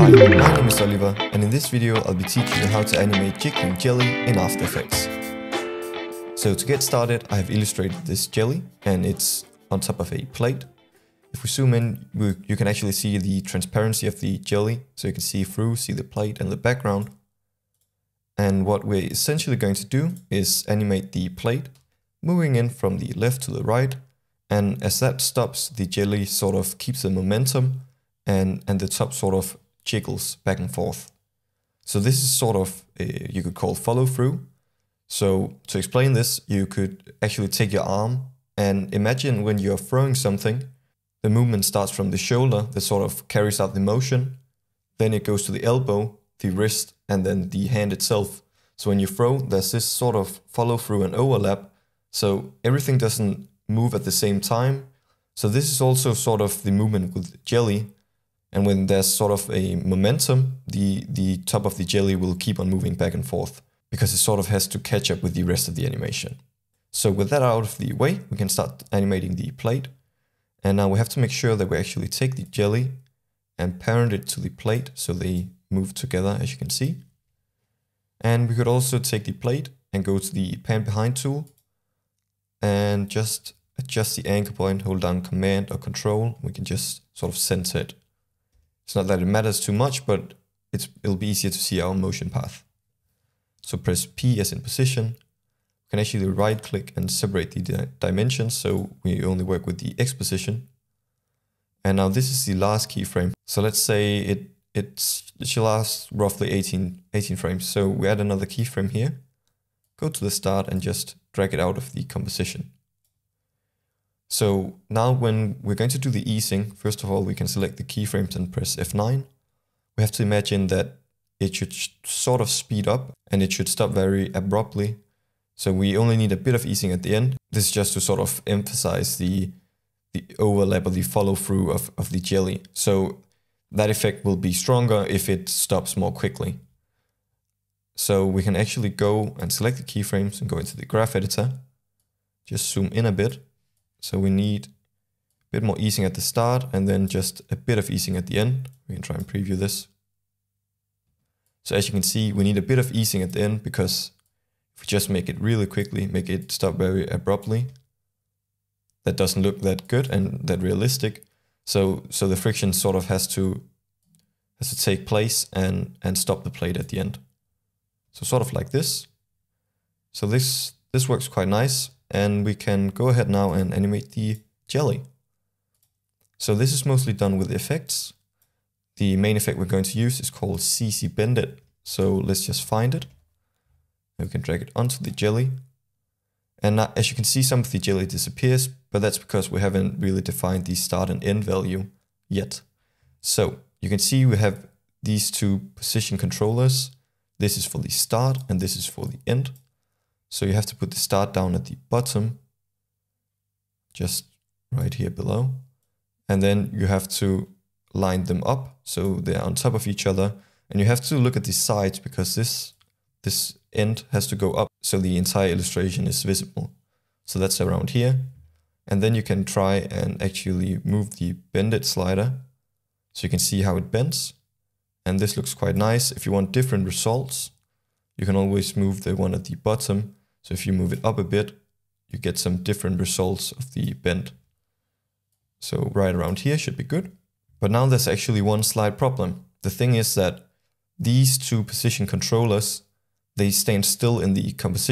Hi, my name is Oliver, and in this video I'll be teaching you how to animate jiggling jelly in After Effects. So to get started, I have illustrated this jelly, and it's on top of a plate. If we zoom in, you can actually see the transparency of the jelly, so you can see through, see the plate and the background. And what we're essentially going to do is animate the plate, moving in from the left to the right, and as that stops, the jelly sort of keeps the momentum, and the top sort of jiggles back and forth. So this is sort of, you could call follow through. So to explain this, you could actually take your arm and imagine when you're throwing something, the movement starts from the shoulder that sort of carries out the motion. Then it goes to the elbow, the wrist, and then the hand itself. So when you throw, there's this sort of follow through and overlap. So everything doesn't move at the same time. So this is also sort of the movement with jelly. And when there's sort of a momentum, the top of the jelly will keep on moving back and forth because it sort of has to catch up with the rest of the animation. So with that out of the way, we can start animating the plate. And now we have to make sure that we actually take the jelly and parent it to the plate so they move together, as you can see. And we could also take the plate and go to the pan behind tool and just adjust the anchor point, hold down Command or Control. We can just sort of center it. It's not that it matters too much, but it'll be easier to see our motion path. So press P as in position. We can actually right click and separate the dimensions, so we only work with the X position. And now this is the last keyframe. So let's say it should last roughly 18 frames. So we add another keyframe here, go to the start and just drag it out of the composition. So now when we're going to do the easing, first of all, we can select the keyframes and press F9. We have to imagine that it should sort of speed up and it should stop very abruptly. So we only need a bit of easing at the end. This is just to sort of emphasize the overlap or the follow through of the jelly. So that effect will be stronger if it stops more quickly. So we can actually go and select the keyframes and go into the graph editor. Just zoom in a bit. So we need a bit more easing at the start and then just a bit of easing at the end. We can try and preview this. So as you can see, we need a bit of easing at the end because if we just make it really quickly, make it stop very abruptly, that doesn't look that good and that realistic. So the friction sort of has to take place and stop the plate at the end. So sort of like this. So this works quite nice. And we can go ahead now and animate the jelly. So this is mostly done with effects. The main effect we're going to use is called CC Bended. So let's just find it. And we can drag it onto the jelly. And now, as you can see, some of the jelly disappears, but that's because we haven't really defined the start and end value yet. So you can see we have these two position controllers. This is for the start and this is for the end. So you have to put the start down at the bottom, just right here below. And then you have to line them up so they're on top of each other. And you have to look at the sides because this end has to go up so the entire illustration is visible. So that's around here. And then you can try and actually move the bended slider so you can see how it bends. And this looks quite nice. If you want different results, you can always move the one at the bottom. So if you move it up a bit, you get some different results of the bend. So right around here should be good. But now there's actually one slight problem. The thing is that these two position controllers, they stand still in the composition